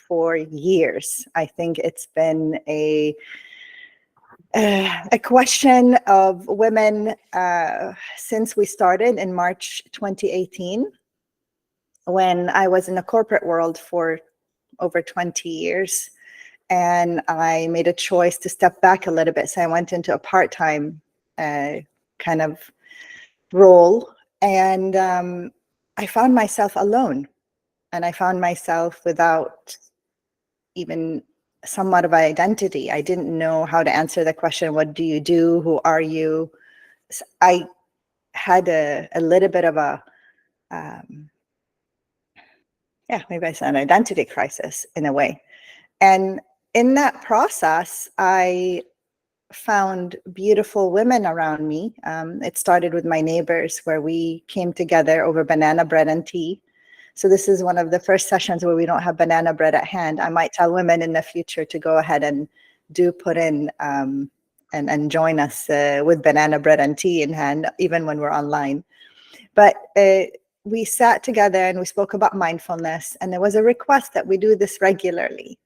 for years. I think it's been a question of women since we started in March 2018, when I was in the corporate world for over 20 years. And I made a choice to step back a little bit. So I went into a part-time kind of role. And I found myself alone. And I found myself without even somewhat of identity. I didn't know how to answer the question, what do you do? Who are you? So I had a little bit of a, maybe I said an identity crisis in a way. And in that process, I found beautiful women around me. It started with my neighbors, where we came together over banana bread and tea. So this is one of the first sessions where we don't have banana bread at hand. I might tell women in the future to go ahead and do put in and join us with banana bread and tea in hand, even when we're online. But we sat together and we spoke about mindfulness, and there was a request that we do this regularly.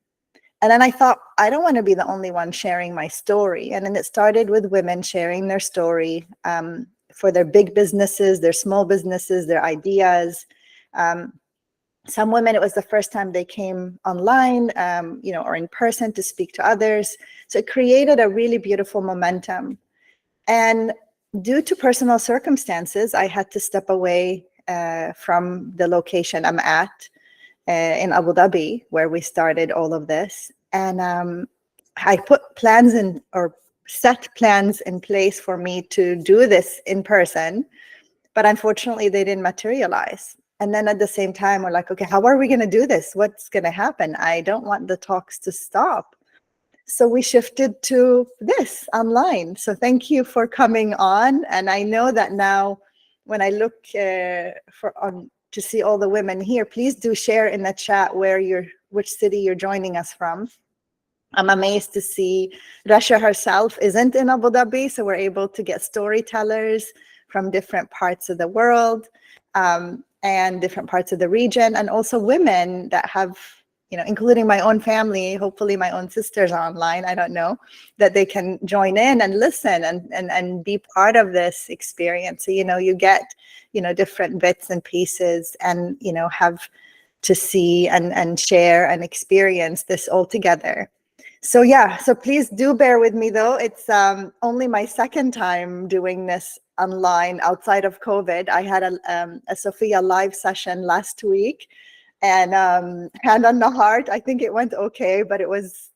And then I thought, I don't want to be the only one sharing my story. And then it started with women sharing their story for their big businesses, their small businesses, their ideas. Some women, it was the first time they came online, or in person to speak to others. So it created a really beautiful momentum. And due to personal circumstances, I had to step away from the location I'm at in Abu Dhabi, where we started all of this. And I put plans in, or set plans in place for me to do this in person, but unfortunately they didn't materialize. And then at the same time, we're like, okay, how are we going to do this? What's going to happen? I don't want the talks to stop. So we shifted to this online. So thank you for coming on. And I know that now when I look to see all the women here, please do share in the chat which city you're joining us from. I'm amazed to see Rasha herself isn't in Abu Dhabi, so we're able to get storytellers from different parts of the world and different parts of the region, and also women that have, including my own family, hopefully my own sisters are online, I don't know, that they can join in and listen and be part of this experience. So, you get, different bits and pieces, and, have to see and share and experience this all together. So so please do bear with me though. It's only my second time doing this online outside of COVID. I had a Sophia live session last week, and hand on the heart, I think it went okay, but it was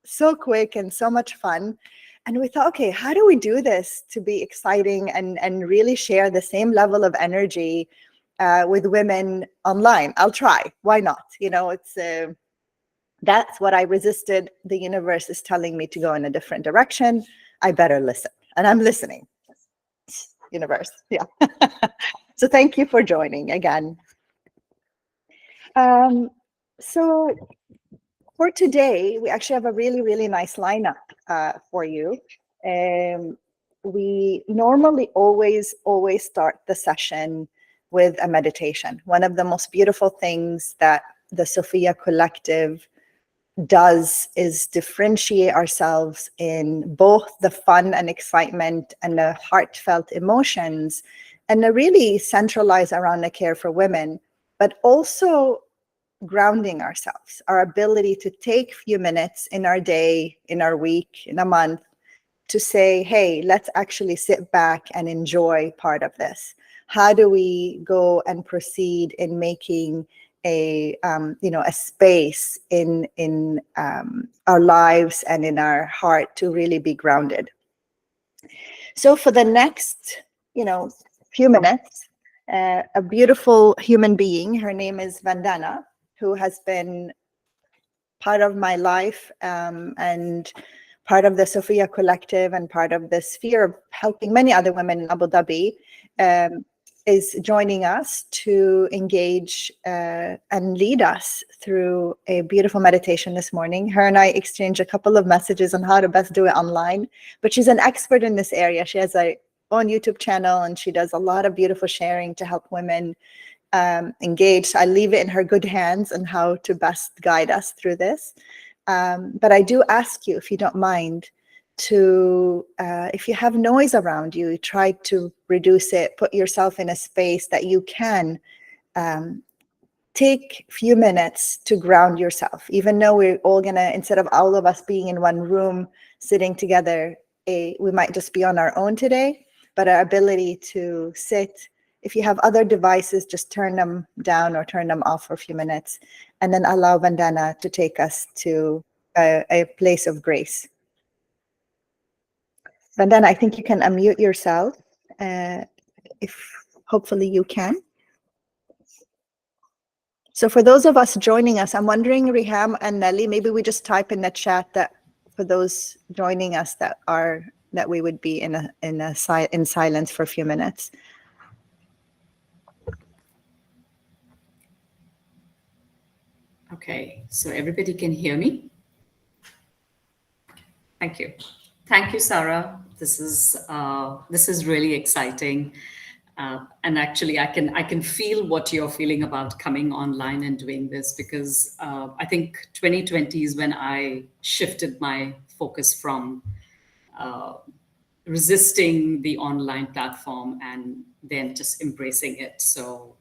so quick and so much fun. And we thought, okay, how do we do this to be exciting and really share the same level of energy with women online? I'll try. Why not? That's what I resisted. The universe is telling me to go in a different direction. I better listen. And I'm listening. Universe. Yeah. So thank you for joining again. So for today, we actually have a really, really nice lineup for you. We normally always start the session with a meditation. One of the most beautiful things that the Sophia Collective does is differentiate ourselves in both the fun and excitement and the heartfelt emotions, and to really centralize around the care for women, but also grounding ourselves, our ability to take a few minutes in our day, in our week, in a month, to say, hey, let's actually sit back and enjoy part of this. How do we go and proceed in making a space in our lives and in our heart to really be grounded? So for the next few minutes, a beautiful human being, her name is Vandana, who has been part of my life and part of the Sophia Collective and part of the sphere of helping many other women in Abu Dhabi, is joining us to engage and lead us through a beautiful meditation this morning. Her and I exchanged a couple of messages on how to best do it online, but she's an expert in this area. She has her own YouTube channel, and she does a lot of beautiful sharing to help women engaged. I leave it in her good hands on how to best guide us through this. But I do ask you, if you don't mind, to, if you have noise around you, try to reduce it, put yourself in a space that you can take a few minutes to ground yourself. Even though we're all gonna, instead of all of us being in one room sitting together, we might just be on our own today, but our ability to sit, if you have other devices, just turn them down or turn them off for a few minutes, and then allow Vandana to take us to a place of grace. Vandana, I think you can unmute yourself, if hopefully you can. So for those of us joining us, I'm wondering, Riham and Nelly, maybe we just type in the chat that for those joining us that we would be in silence for a few minutes. Okay, so everybody can hear me? Thank you. Thank you, Sara. This is really exciting. And actually, I can feel what you're feeling about coming online and doing this, because I think 2020 is when I shifted my focus from resisting the online platform and then just embracing it. So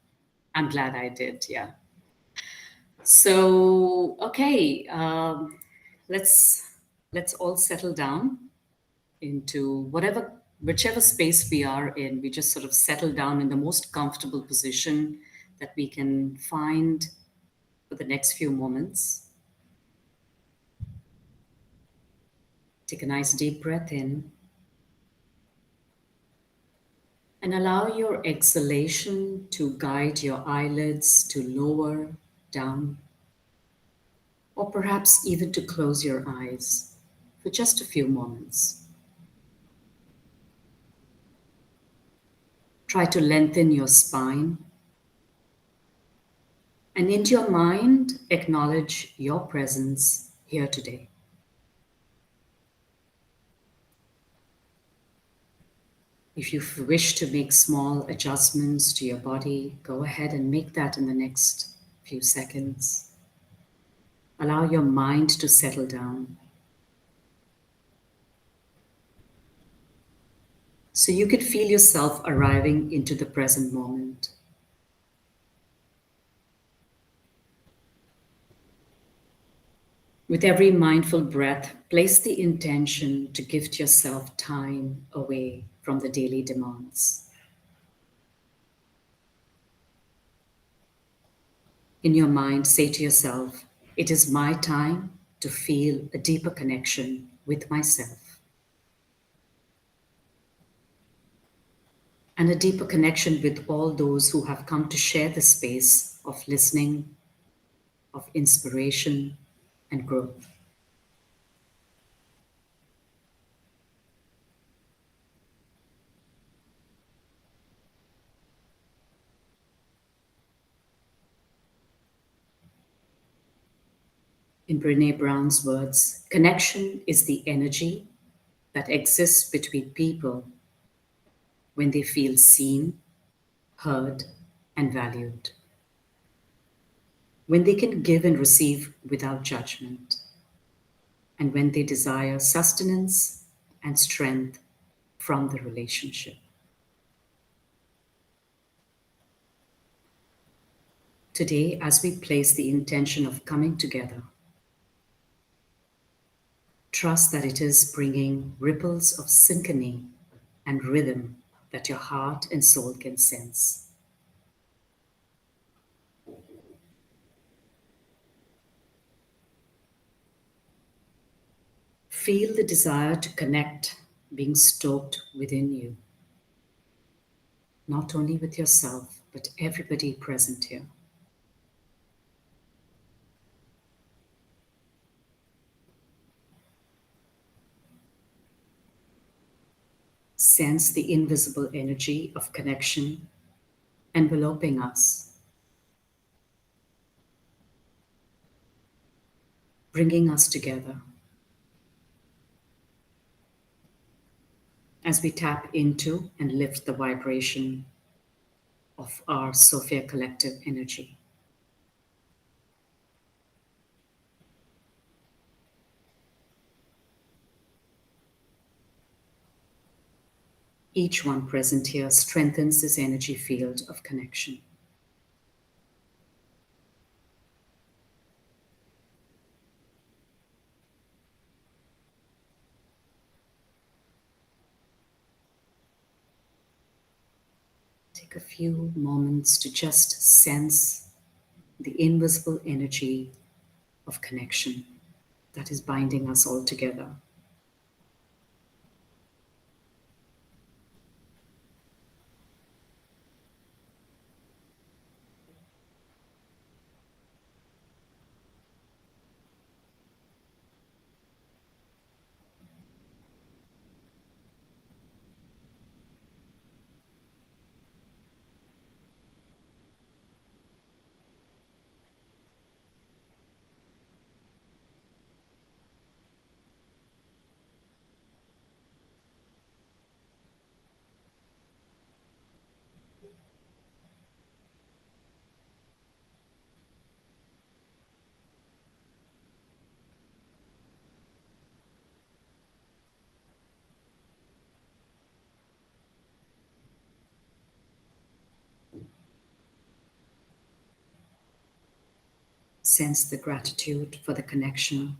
I'm glad I did, yeah. So, okay, let's all settle down into whichever space we are in. We just sort of settle down in the most comfortable position that we can find for the next few moments. Take a nice deep breath in and allow your exhalation to guide your eyelids to lower down, or perhaps even to close your eyes for just a few moments. Try to lengthen your spine, and into your mind, acknowledge your presence here today. If you wish to make small adjustments to your body, go ahead and make that in the next few seconds. Allow your mind to settle down, so you could feel yourself arriving into the present moment. With every mindful breath, place the intention to gift yourself time away from the daily demands. In your mind, say to yourself, it is my time to feel a deeper connection with myself, and a deeper connection with all those who have come to share the space of listening, of inspiration, and growth. In Brené Brown's words, connection is the energy that exists between people when they feel seen, heard, and valued. When they can give and receive without judgment, and when they desire sustenance and strength from the relationship. Today, as we place the intention of coming together, trust that it is bringing ripples of synchrony and rhythm that your heart and soul can sense. Feel the desire to connect being stoked within you, not only with yourself, but everybody present here. Sense the invisible energy of connection enveloping us, bringing us together. As we tap into and lift the vibration of our Sophia Collective energy. Each one present here strengthens this energy field of connection. Take a few moments to just sense the invisible energy of connection that is binding us all together. Sense the gratitude for the connection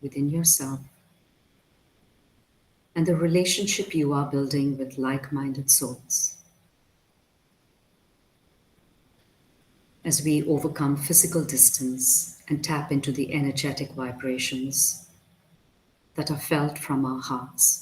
within yourself and the relationship you are building with like-minded souls. As we overcome physical distance and tap into the energetic vibrations that are felt from our hearts.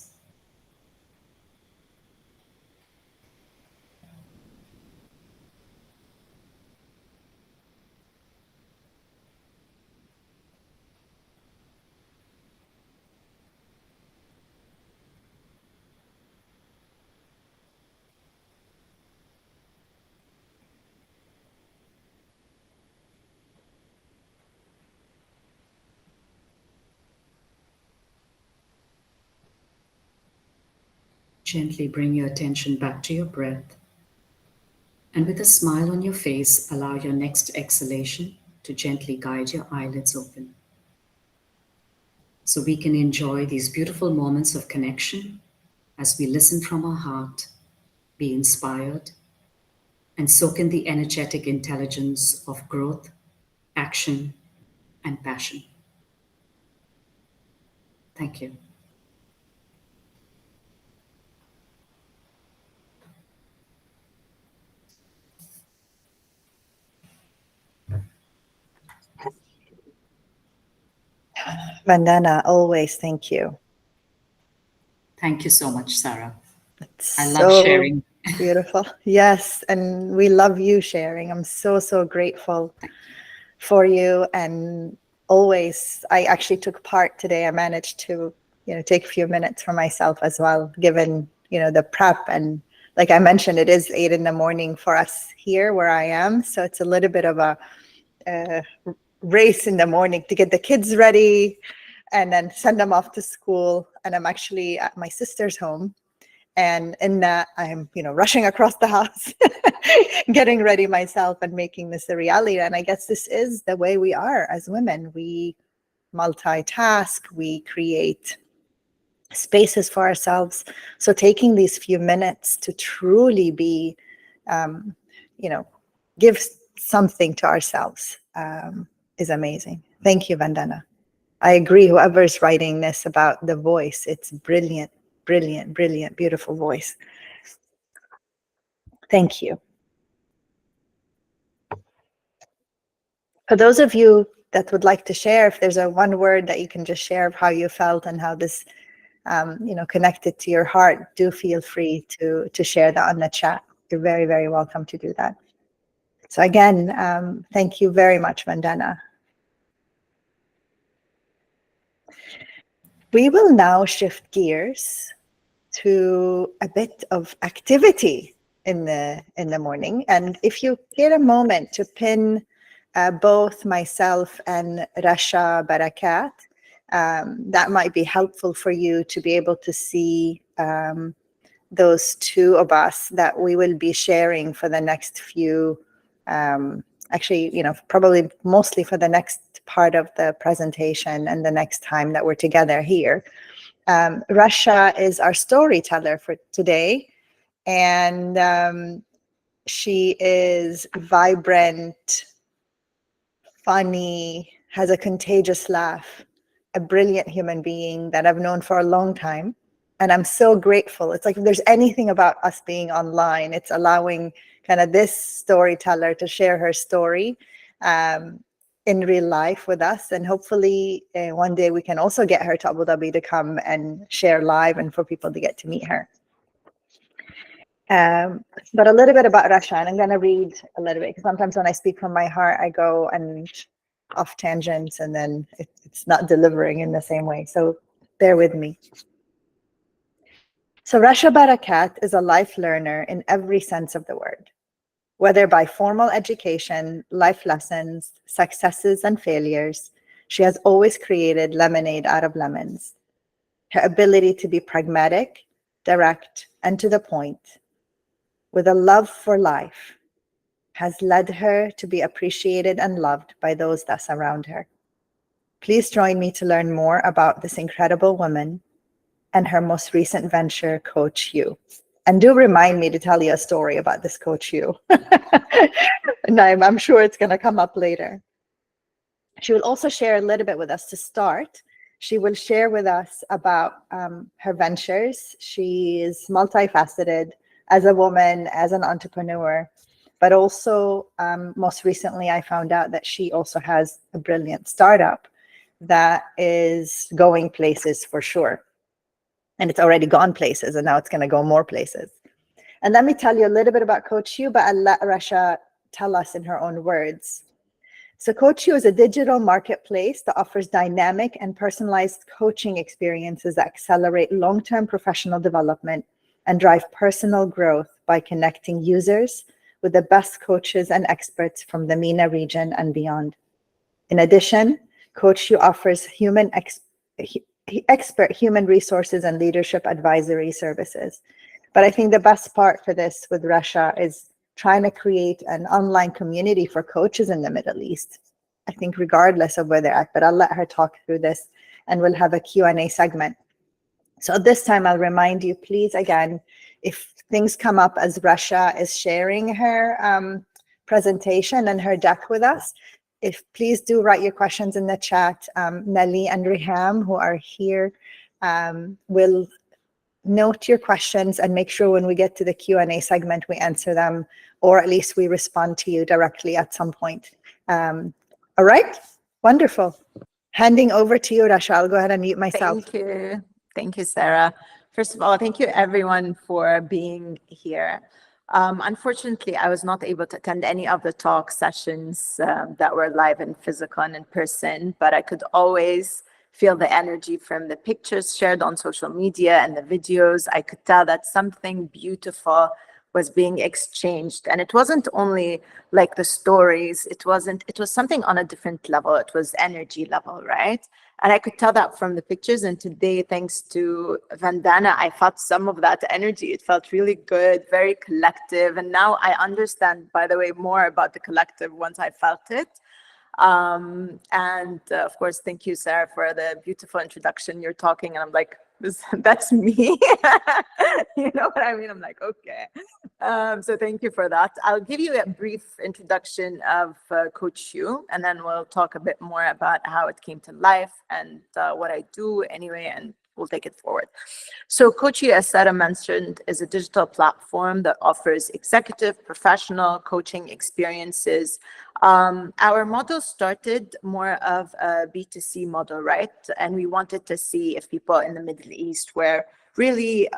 Gently bring your attention back to your breath, and with a smile on your face, allow your next exhalation to gently guide your eyelids open. So we can enjoy these beautiful moments of connection as we listen from our heart, be inspired, and soak in the energetic intelligence of growth, action, and passion. Thank you. Vandana, always thank you. Thank you so much, Sara. It's I love so sharing. beautiful. Yes, and we love you sharing. I'm so, so grateful for you. And always, I actually took part today. I managed to, take a few minutes for myself as well, given, the prep. And like I mentioned, it is 8 a.m. for us here where I am. So it's a little bit of a race in the morning to get the kids ready and then send them off to school. And I'm actually at my sister's home. And in that, I'm, rushing across the house, getting ready myself and making this a reality. And I guess this is the way we are as women. We multitask, we create spaces for ourselves. So taking these few minutes to truly be, give something to ourselves is amazing. Thank you, Vandana. I agree. Whoever's writing this about the voice, it's brilliant, brilliant, brilliant, beautiful voice. Thank you. For those of you that would like to share, if there's a one word that you can just share of how you felt and how this, connected to your heart, do feel free to share that on the chat. You're very, very welcome to do that. So again, thank you very much, Vandana. We will now shift gears to a bit of activity in the morning. And if you get a moment to pin both myself and Rasha Barakat, that might be helpful for you to be able to see those two of us that we will be sharing for the next few, actually, probably mostly for the next part of the presentation and the next time that we're together here. Rasha is our storyteller for today, and she is vibrant, funny, has a contagious laugh, a brilliant human being that I've known for a long time. And I'm so grateful. It's like if there's anything about us being online, it's allowing kind of this storyteller to share her story in real life with us. And hopefully one day we can also get her to Abu Dhabi to come and share live and for people to get to meet her. But a little bit about Rasha, and I'm going to read a little bit, because sometimes when I speak from my heart, I go and off tangents, and then it's not delivering in the same way. So bear with me. So Rasha Barakat is a life learner in every sense of the word. Whether by formal education, life lessons, successes, and failures, she has always created lemonade out of lemons. Her ability to be pragmatic, direct, and to the point, with a love for life, has led her to be appreciated and loved by those that surround her. Please join me to learn more about this incredible woman and her most recent venture, CoachYou. And do remind me to tell you a story about this CoachYou. And I'm sure it's going to come up later. She will also share a little bit with us to start. She will share with us about her ventures. She is multifaceted as a woman, as an entrepreneur, but also most recently I found out that she also has a brilliant startup that is going places for sure. And it's already gone places, and now it's going to go more places. And let me tell you a little bit about CoachYou, but I'll let Rasha tell us in her own words. So CoachYou is a digital marketplace that offers dynamic and personalized coaching experiences that accelerate long-term professional development and drive personal growth by connecting users with the best coaches and experts from the MENA region and beyond. In addition, CoachYou offers expert human resources and leadership advisory services. But I think the best part for this with Rasha is trying to create an online community for coaches in the Middle East. I think regardless of where they're at, but I'll let her talk through this, and we'll have a Q&A segment. So this time I'll remind you, please, again, if things come up as Rasha is sharing her presentation and her deck with us, please do write your questions in the chat. Nelly and Riham, who are here, will note your questions and make sure when we get to the Q&A segment, we answer them, or at least we respond to you directly at some point. All right, wonderful. Handing over to you, Rasha. I'll go ahead and mute myself. Thank you. Thank you, Sarah. First of all, thank you everyone for being here. Unfortunately, I was not able to attend any of the talk sessions that were live and physical and in person, but I could always feel the energy from the pictures shared on social media and the videos. I could tell that something beautiful was being exchanged. And it wasn't only like the stories, it was something on a different level. It was energy level, right? And I could tell that from the pictures. And today, thanks to Vandana, I felt some of that energy. It felt really good, very collective. And now I understand, by the way, more about the collective once I felt it. Of course, thank you, Sarah, for the beautiful introduction. You're talking and I'm like, that's me. You know what I mean? I'm like, okay. So thank you for that. I'll give you a brief introduction of CoachYou, and then we'll talk a bit more about how it came to life and what I do anyway, and we'll take it forward. So CoachYou, as Sarah mentioned, is a digital platform that offers executive, professional coaching experiences. Our model started more of a B2C model, right? And we wanted to see if people in the Middle East were really,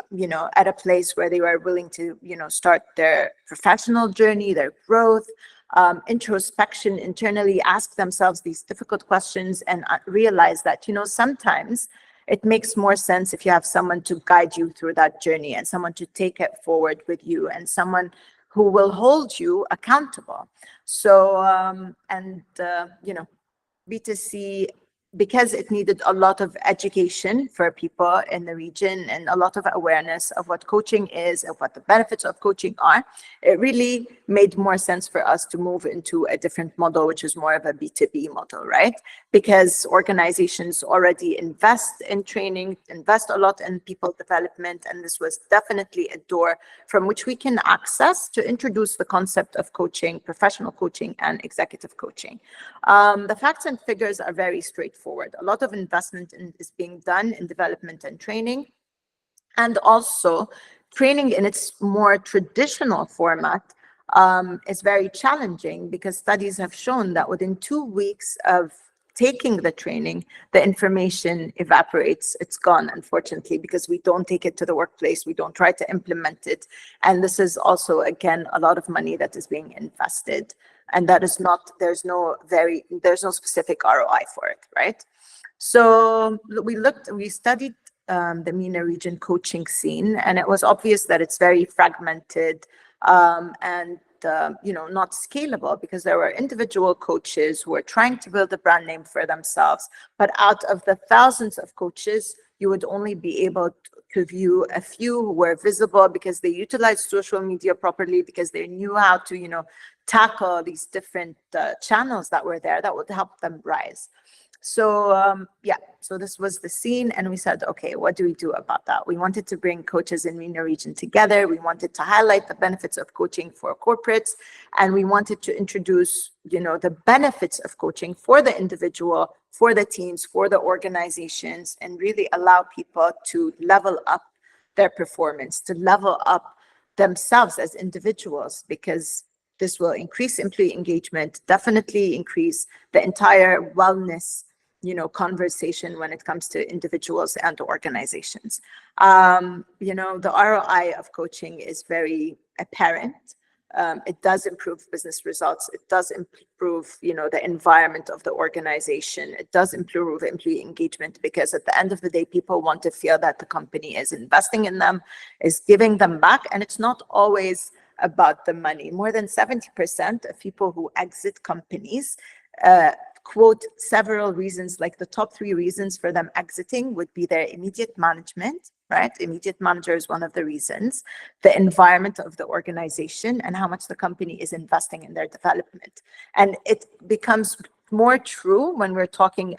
at a place where they were willing to, start their professional journey, their growth, introspection internally, ask themselves these difficult questions and realize that, sometimes it makes more sense if you have someone to guide you through that journey and someone to take it forward with you and someone who will hold you accountable. So, B2C, because it needed a lot of education for people in the region and a lot of awareness of what coaching is and what the benefits of coaching are, it really made more sense for us to move into a different model, which is more of a B2B model, right? Because organizations already invest in training, invest a lot in people development, and this was definitely a door from which we can access to introduce the concept of coaching, professional coaching and executive coaching. The facts and figures are very straightforward. A lot of investment is being done in development and training, and also training in its more traditional format is very challenging, because studies have shown that within 2 weeks of taking the training, the information evaporates. It's gone, unfortunately, because we don't take it to the workplace. We don't try to implement it. And this is also, again, a lot of money that is being invested. And that is not, there's no specific ROI for it, right? So we studied the MENA region coaching scene, and it was obvious that it's very fragmented and not scalable, because there were individual coaches who were trying to build a brand name for themselves. But out of the thousands of coaches, you would only be able to view a few who were visible because they utilized social media properly, because they knew how to, tackle these different channels that were there that would help them rise. So so this was the scene, and we said, okay, what do we do about that? We wanted to bring coaches in MENA region together. We wanted to highlight the benefits of coaching for corporates, and we wanted to introduce, the benefits of coaching for the individual, for the teams, for the organizations, and really allow people to level up their performance, to level up themselves as individuals, because this will increase employee engagement, definitely increase the entire wellness, conversation when it comes to individuals and organizations. The ROI of coaching is very apparent. It does improve business results. It does improve, the environment of the organization. It does improve employee engagement, because at the end of the day, people want to feel that the company is investing in them, is giving them back, and it's not always about the money. More than 70% of people who exit companies quote several reasons, like the top 3 reasons for them exiting would be their immediate management, right? Immediate manager is one of the reasons, the environment of the organization, and how much the company is investing in their development. And it becomes more true when we're talking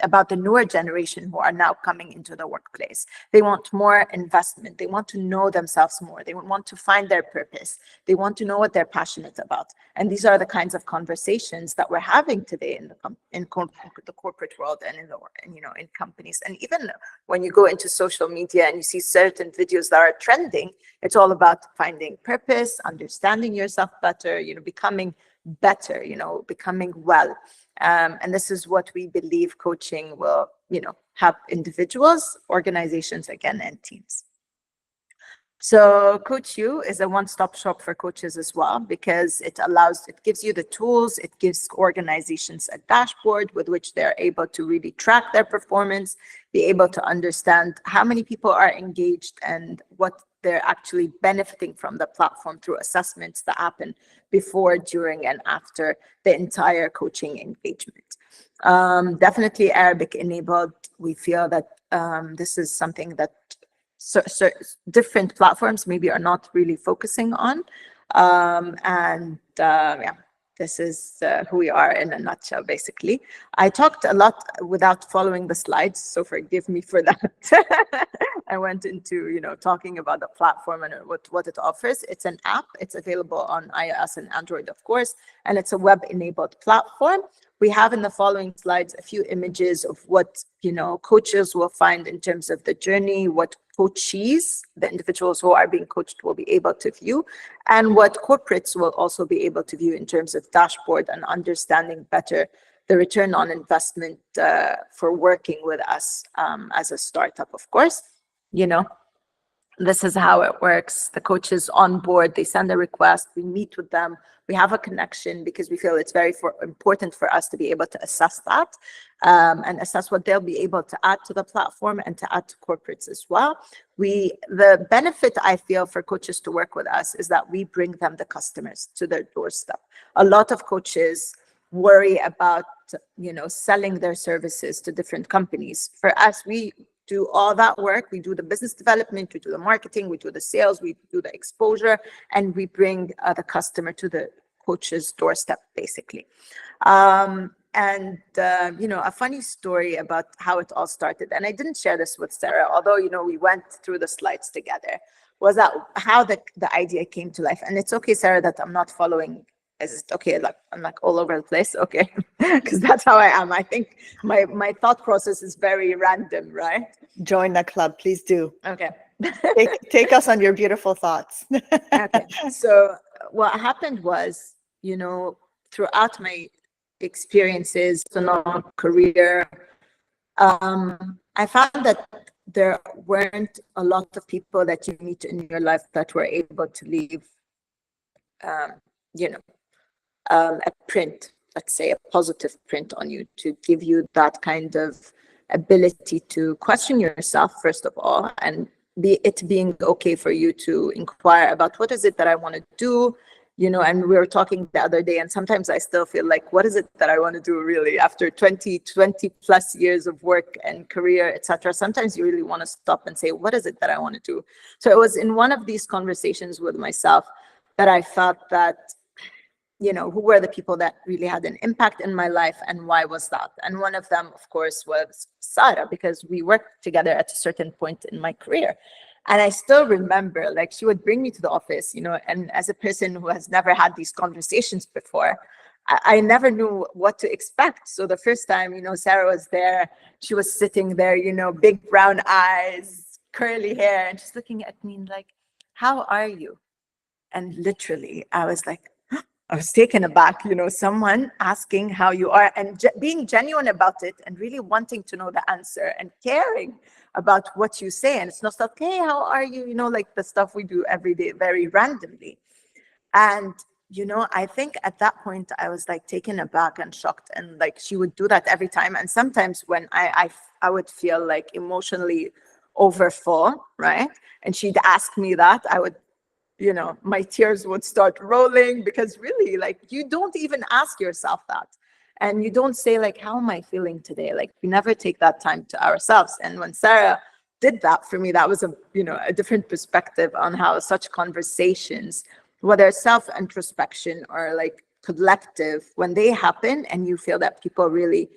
about the newer generation who are now coming into the workplace. They want more investment. They want to know themselves more. They want to find their purpose. They want to know what they're passionate about. And these are the kinds of conversations that we're having today in the corporate world and in companies. And even when you go into social media and you see certain videos that are trending, it's all about finding purpose, understanding yourself better, becoming better, becoming well. And this is what we believe coaching will, have individuals, organizations, again, and teams. So CoachYou is a one-stop shop for coaches as well, because it gives you the tools, it gives organizations a dashboard with which they're able to really track their performance, be able to understand how many people are engaged and what they're actually benefiting from the platform through assessments that happen before, during, and after the entire coaching engagement. Definitely Arabic enabled. We feel that this is something that different platforms maybe are not really focusing on. This is who we are in a nutshell, basically. I talked a lot without following the slides, so forgive me for that. I went into, talking about the platform and what it offers. It's an app. It's available on iOS and Android, of course, and it's a web-enabled platform. We have in the following slides a few images of what, coaches will find in terms of the journey, what coachees, the individuals who are being coached, will be able to view, and what corporates will also be able to view in terms of dashboard and understanding better the return on investment for working with us as a startup, of course. This is how it works. The coaches on board, they send a request, we meet with them, we have a connection, because we feel it's very important for us to be able to assess that and assess what they'll be able to add to the platform and to add to corporates as well. The benefit I feel for coaches to work with us is that we bring them the customers to their doorstep. A lot of coaches worry about selling their services to different companies. For us, we do all that work. We do the business development, we do the marketing, we do the sales, we do the exposure, and we bring the customer to the coach's doorstep, basically. A funny story about how it all started, and I didn't share this with Sarah, although, we went through the slides together, was that how the idea came to life. And it's okay, Sarah, that I'm not following. Is it okay? Like, I'm like all over the place. Okay. Because that's how I am. I think my thought process is very random, right? Join the club, please do. Okay. Take us on your beautiful thoughts. Okay. So what happened was, throughout my experiences, career, I found that there weren't a lot of people that you meet in your life that were able to leave, a print, let's say a positive print on you, to give you that kind of ability to question yourself, first of all, and being okay for you to inquire about what is it that I want to do, and we were talking the other day, and sometimes I still feel like, what is it that I want to do really after 20 plus years of work and career, etc. Sometimes you really want to stop and say, what is it that I want to do? So it was in one of these conversations with myself that I felt that, who were the people that really had an impact in my life, and why was that? And one of them, of course, was Sara, because we worked together at a certain point in my career. And I still remember, like, she would bring me to the office, and as a person who has never had these conversations before, I never knew what to expect. So the first time, Sara was there, she was sitting there, big brown eyes, curly hair, and she's looking at me like, how are you? And literally, I was like, I was taken aback, someone asking how you are, and being genuine about it, and really wanting to know the answer and caring about what you say. And it's not like, hey, how are you? Like the stuff we do every day, very randomly. And, I think at that point I was like taken aback and shocked, and like she would do that every time. And sometimes when I would feel like emotionally overfull, right? And she'd ask me that, I would, my tears would start rolling, because really, like, you don't even ask yourself that. And you don't say, like, how am I feeling today? Like, we never take that time to ourselves. And when Sarah did that for me, that was a different perspective on how such conversations, whether self-introspection or like collective, when they happen and you feel that people really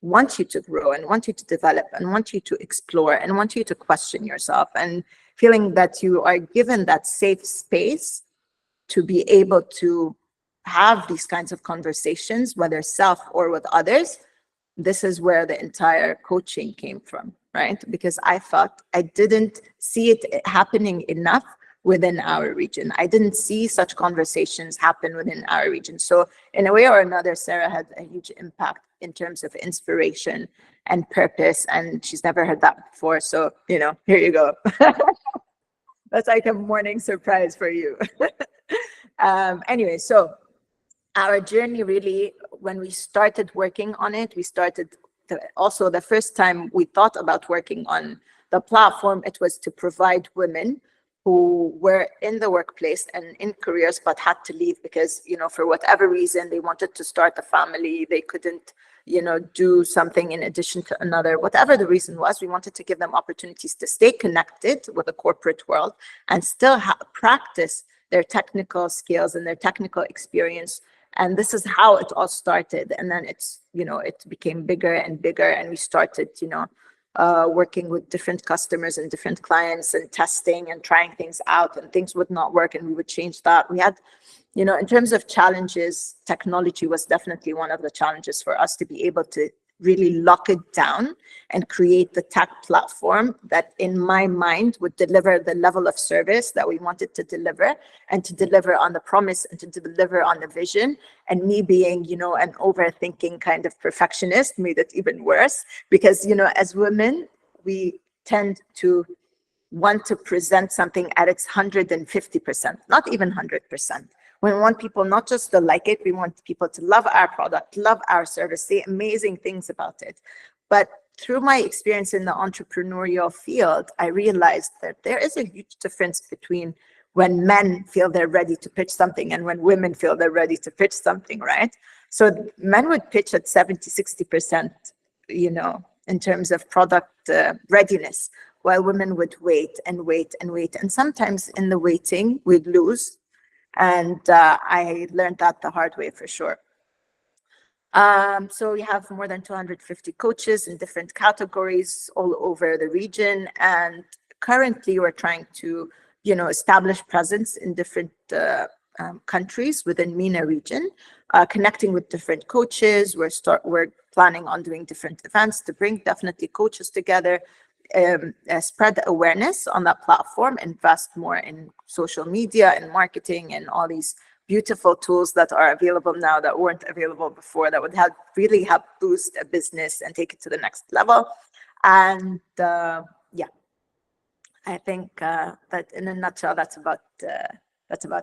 want you to grow and want you to develop and want you to explore and want you to question yourself, and feeling that you are given that safe space to be able to have these kinds of conversations, whether self or with others, this is where the entire coaching came from, right? Because I thought I didn't see it happening enough within our region. I didn't see such conversations happen within our region. So in a way or another, Sarah had a huge impact in terms of inspiration and purpose, and she's never heard that before. So, here you go. That's like a morning surprise for you. Anyway, so our journey really, when we started working on it, we started also the first time we thought about working on the platform, it was to provide women who were in the workplace and in careers but had to leave because, for whatever reason, they wanted to start a family, they couldn't, do something in addition to another. Whatever the reason was, we wanted to give them opportunities to stay connected with the corporate world and still practice their technical skills and their technical experience. And this is how it all started. And then it's, it became bigger and bigger, and we started, working with different customers and different clients and testing and trying things out, and things would not work and we would change that. We had, in terms of challenges, technology was definitely one of the challenges for us, to be able to really lock it down and create the tech platform that, in my mind, would deliver the level of service that we wanted to deliver, and to deliver on the promise and to deliver on the vision. And me being, an overthinking kind of perfectionist made it even worse, because, as women, we tend to want to present something at its 150%, not even 100%. We want people not just to like it, we want people to love our product, love our service, say amazing things about it. But through my experience in the entrepreneurial field, I realized that there is a huge difference between when men feel they're ready to pitch something and when women feel they're ready to pitch something, right? So men would pitch at 70, 60%, you know, in terms of product readiness, while women would wait and wait and wait. And sometimes in the waiting, we'd lose. And I learned that the hard way for sure. So we have more than 250 coaches in different categories all over the region. And currently we're trying to, you know, establish presence in different countries within MENA region, connecting with different coaches. We're planning on doing different events to bring definitely coaches together, spread awareness on that platform, invest more in social media and marketing and all these beautiful tools that are available now that weren't available before, that would really help boost a business and take it to the next level. And yeah, I think that in a nutshell, that's about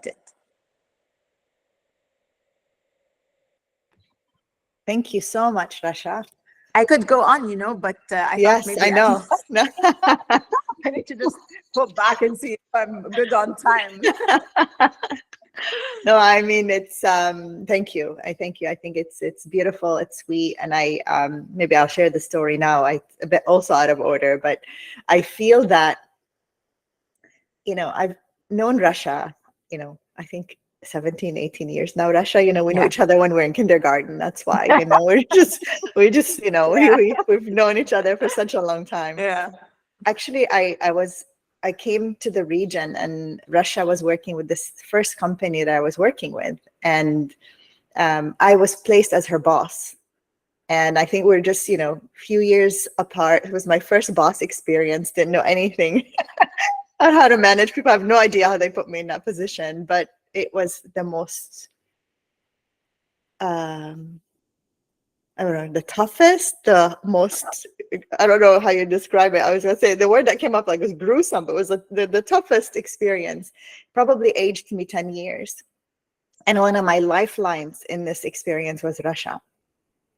it. Thank you so much, Rasha. I could go on, you know, but I thought maybe I know. I need to just go back and see if I'm good on time. No, I mean, it's thank you. I thank you. I think it's beautiful, it's sweet, and I maybe I'll share the story now. A bit also out of order, but I feel that, you know, I've known Rasha, you know, I think 17, 18 years now. Rasha, you know, we know each other when we're in kindergarten. That's why, you know, we just, you know, we've known each other for such a long time. Yeah. Actually, I came to the region, and Rasha was working with this first company that I was working with. And I was placed as her boss. And I think we're just, you know, a few years apart. It was my first boss experience, didn't know anything on how to manage people. I have no idea how they put me in that position, but it was the most, I don't know, the toughest, the most, I don't know how you describe it. I was going to say the word that came up like was gruesome, but it was the toughest experience. Probably aged me 10 years. And one of my lifelines in this experience was Rasha.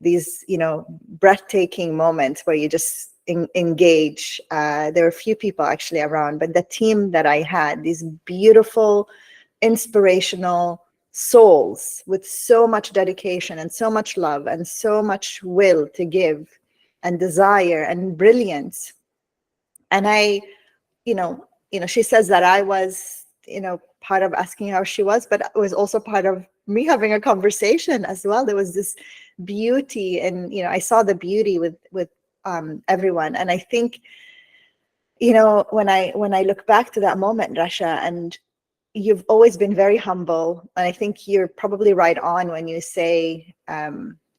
These, you know, breathtaking moments where you just engage. There were a few people actually around, but the team that I had, these beautiful, inspirational souls with so much dedication and so much love and so much will to give and desire and brilliance. And I, you know, she says that I was, you know, part of asking how she was, but it was also part of me having a conversation as well. There was this beauty, and, you know, I saw the beauty with everyone. And I think, you know, when I look back to that moment, Rasha, and you've always been very humble, and I think you're probably right on when you say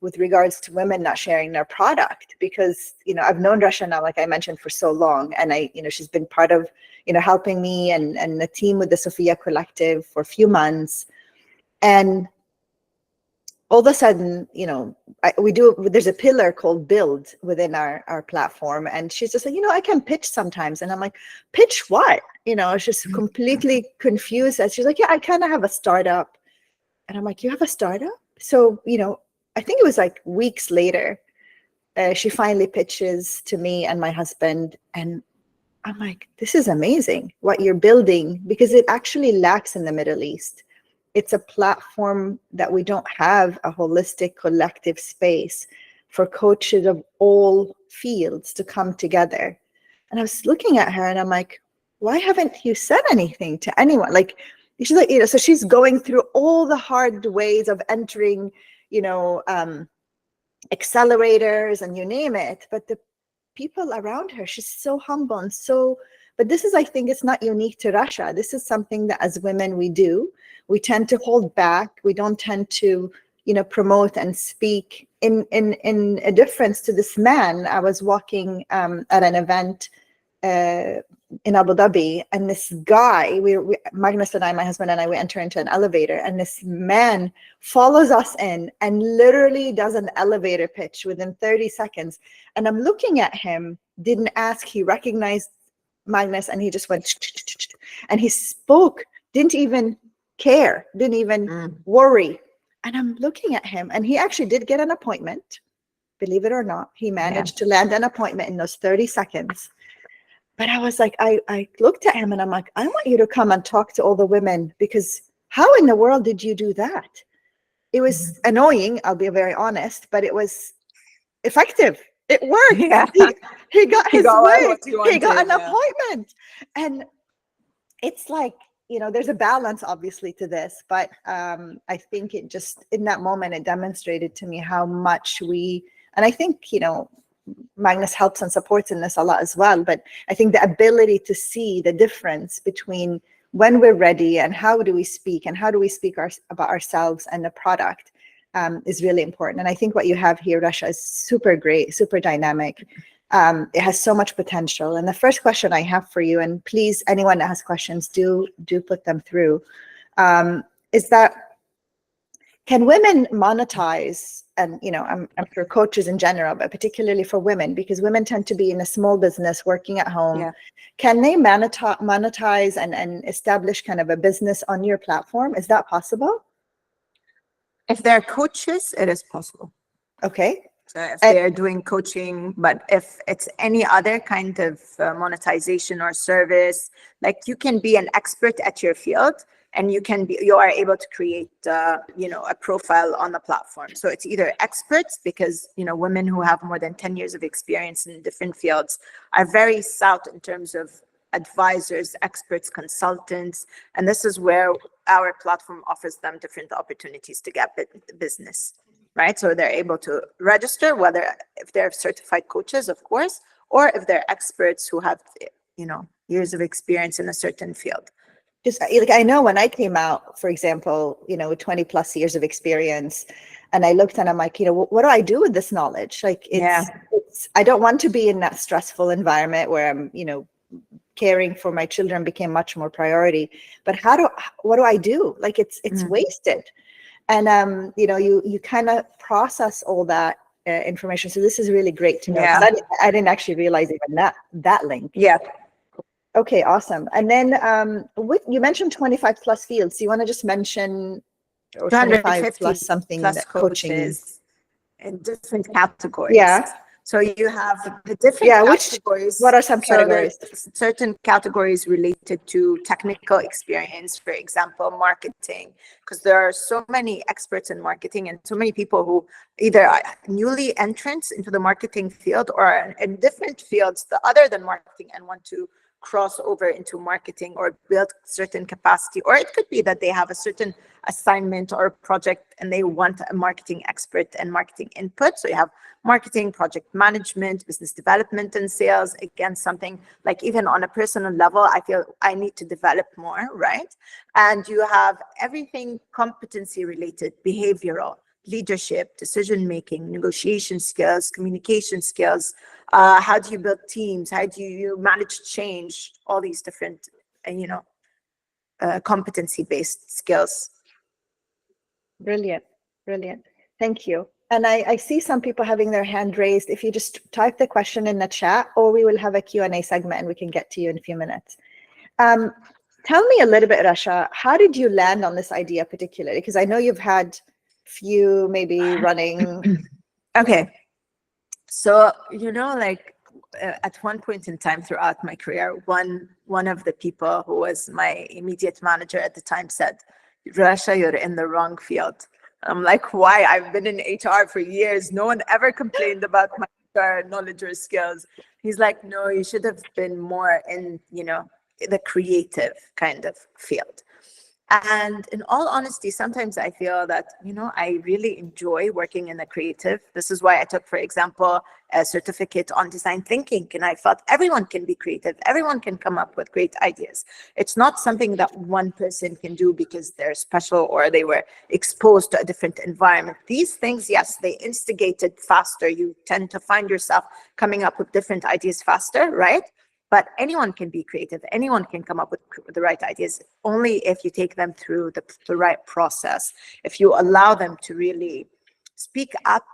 with regards to women not sharing their product, because, you know, I've known Rasha now, like I mentioned, for so long, and you know, she's been part of, you know, helping me and the team with the Sophia Collective for a few months. And all of a sudden, you know, there's a pillar called build within our platform. And she's just like, you know, I can pitch sometimes. And I'm like, pitch what? You know, it's just completely confused. And she's like, yeah, I kind of have a startup. And I'm like, you have a startup? So, you know, I think it was like weeks later, she finally pitches to me and my husband. And I'm like, this is amazing what you're building, because it actually lacks in the Middle East. It's a platform that we don't have a holistic collective space for coaches of all fields to come together. And I was looking at her and I'm like, why haven't you said anything to anyone? Like, she's like, you know, so she's going through all the hard ways of entering, you know, accelerators and you name it. But the people around her, she's so humble and so, but this is, I think it's not unique to Rasha. This is something that as women we do. We tend to hold back. We don't tend to, you know, promote and speak in a difference to this man. I was walking at an event in Abu Dhabi, and this guy, Magnus and I, my husband and I, we enter into an elevator, and this man follows us in and literally does an elevator pitch within 30 seconds. And I'm looking at him, didn't ask, he recognized Magnus, and he just went, and he spoke, didn't even care, didn't even worry. And I'm looking at him, and he actually did get an appointment, believe it or not. He managed to land an appointment in those 30 seconds. But I was like, I looked at him and I'm like, I want you to come and talk to all the women, because how in the world did you do that? It was annoying, I'll be very honest, but it was effective. It worked. Yeah. He got his way. what he He got wanted, an yeah. appointment. And it's like, you know, there's a balance obviously to this, but I think it just, in that moment, it demonstrated to me how much and I think, you know, Magnus helps and supports in this a lot as well, but I think the ability to see the difference between when we're ready and how do we speak and how do we speak about ourselves and the product is really important. And I think what you have here, Rasha, is super great, super dynamic. It has so much potential. And the first question I have for you, and please, anyone that has questions, do put them through, is that, can women monetize? And, you know, I'm for coaches in general, but particularly for women, because women tend to be in a small business working at home. Yeah. Can they monetize and establish kind of a business on your platform? Is that possible? If they're coaches, it is possible. Okay. So if they're doing coaching, but if it's any other kind of monetization or service, like you can be an expert at your field, and you are able to create, you know, a profile on the platform. So it's either experts, because, you know, women who have more than 10 years of experience in different fields are very sought in terms of advisors, experts, consultants. And this is where our platform offers them different opportunities to get business, right? So they're able to register, whether if they're certified coaches, of course, or if they're experts who have, you know, years of experience in a certain field. Just like, I know when I came out, for example, you know, with 20 plus years of experience, and I looked and I'm like, you know, what do I do with this knowledge? Like, it's I don't want to be in that stressful environment where I'm, you know, caring for my children became much more priority. But what do I do? Like, it's wasted. And you know, you kind of process all that information. So this is really great to know, because I didn't actually realize even that link. Yeah. Okay, awesome. And then you mentioned 25 plus fields. Do you want to just mention, or 25 plus something plus that coaching coaches in different categories? Yeah. So you have the different categories. What are some categories? So certain categories related to technical experience, for example, marketing, because there are so many experts in marketing and so many people who either are newly entrants into the marketing field or in different fields other than marketing and want to cross over into marketing or build certain capacity. Or it could be that they have a certain assignment or project and they want a marketing expert and marketing input. So you have marketing, project management, business development, and sales. Again, something like, even on a personal level, I feel I need to develop more, right? And you have everything competency related, behavioral, leadership, decision-making, negotiation skills, communication skills. How do you build teams? How do you manage change? All these different, you know, competency-based skills. Brilliant. Brilliant. Thank you. And I see some people having their hand raised. If you just type the question in the chat, or we will have a Q&A segment and we can get to you in a few minutes. Tell me a little bit, Rasha, how did you land on this idea particularly? Because I know you've had few maybe running. Okay. So, you know, like at one point in time throughout my career, one of the people who was my immediate manager at the time said, Rasha, you're in the wrong field. I'm like, why? I've been in HR for years. No one ever complained about my HR knowledge or skills. He's like, no, you should have been more in, you know, the creative kind of field. And in all honesty, sometimes I feel that, you know, I really enjoy working in the creative. This is why I took, for example, a certificate on design thinking. And I felt everyone can be creative. Everyone can come up with great ideas. It's not something that one person can do because they're special or they were exposed to a different environment. These things, yes, they instigated faster. You tend to find yourself coming up with different ideas faster, right? But anyone can be creative. Anyone can come up with the right ideas, only if you take them through the right process. If you allow them to really speak up,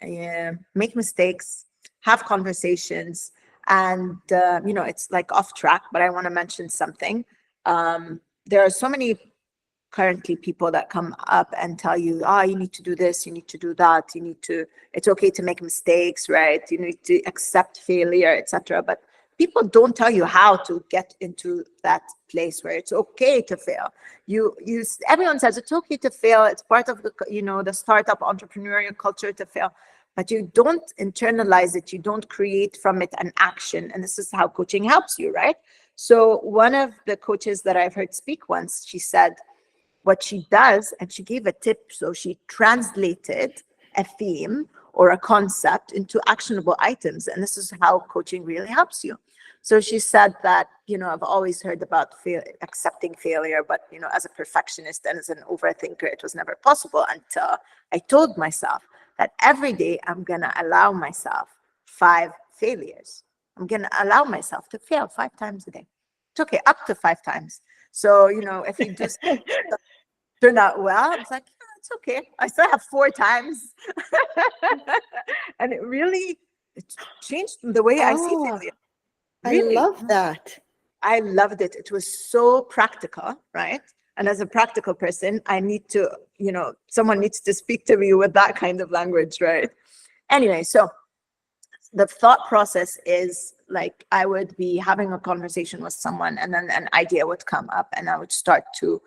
make mistakes, have conversations, and you know, it's like off track, but I want to mention something. There are so many currently people that come up and tell you, you need to do this, you need to do that, it's okay to make mistakes, right? You need to accept failure, etc. But people don't tell you how to get into that place where it's okay to fail. Everyone says it's okay to fail. It's part of the, the startup entrepreneurial culture to fail, but you don't internalize it. You don't create from it an action. And this is how coaching helps you, right? So one of the coaches that I've heard speak once, she said what she does, and she gave a tip. So she translated a theme or a concept into actionable items. And this is how coaching really helps you. So she said that, I've always heard about accepting failure, but, as a perfectionist and as an overthinker, it was never possible until I told myself that every day I'm going to allow myself 5 failures. I'm going to allow myself to fail 5 times a day. It's okay, up to 5 times. So, if you just turn out well, it's like, it's okay. I still have 4 times. And it changed the way I see failure. Really. I love that. I loved it. It was so practical, right? And as a practical person, I need to, someone needs to speak to me with that kind of language, right? Anyway, so the thought process is like, I would be having a conversation with someone, and then an idea would come up, and I would start to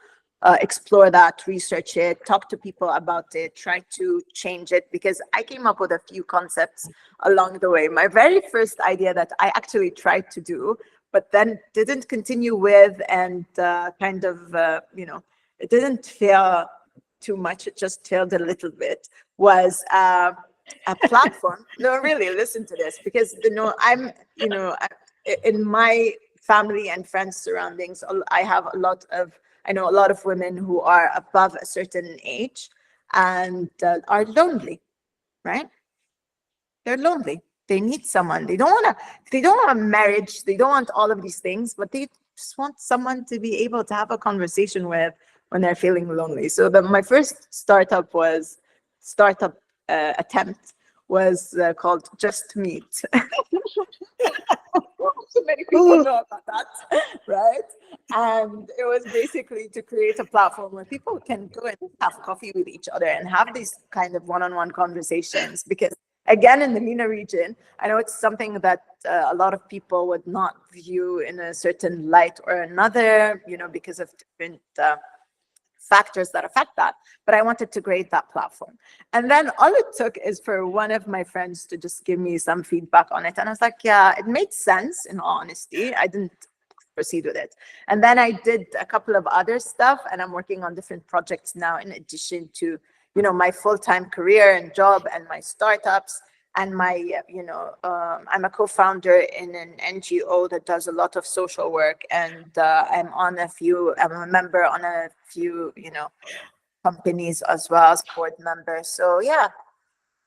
explore that, research it, talk to people about it, try to change it, because I came up with a few concepts along the way. My very first idea that I actually tried to do, but then didn't continue with, and it didn't fail too much, it just failed a little bit, was a platform. No, really, listen to this, because, I'm, in my family and friends surroundings, I know a lot of women who are above a certain age and are lonely, right? They're lonely. They need someone. They don't want a marriage. They don't want all of these things, but they just want someone to be able to have a conversation with when they're feeling lonely. So my first startup attempt was called Just Meet. So many people know about that, right? And it was basically to create a platform where people can go and have coffee with each other and have these kind of one-on-one conversations. Because again, in the MENA region, I know it's something that a lot of people would not view in a certain light or another, because of different factors that affect that. But I wanted to create that platform. And then all it took is for one of my friends to just give me some feedback on it. And I was like, yeah, it made sense, in all honesty. I didn't proceed with it. And then I did a couple of other stuff, and I'm working on different projects now, in addition to, my full-time career and job and my startups. And I'm a co-founder in an NGO that does a lot of social work, and I'm a member on a few, companies as well as board member. So yeah,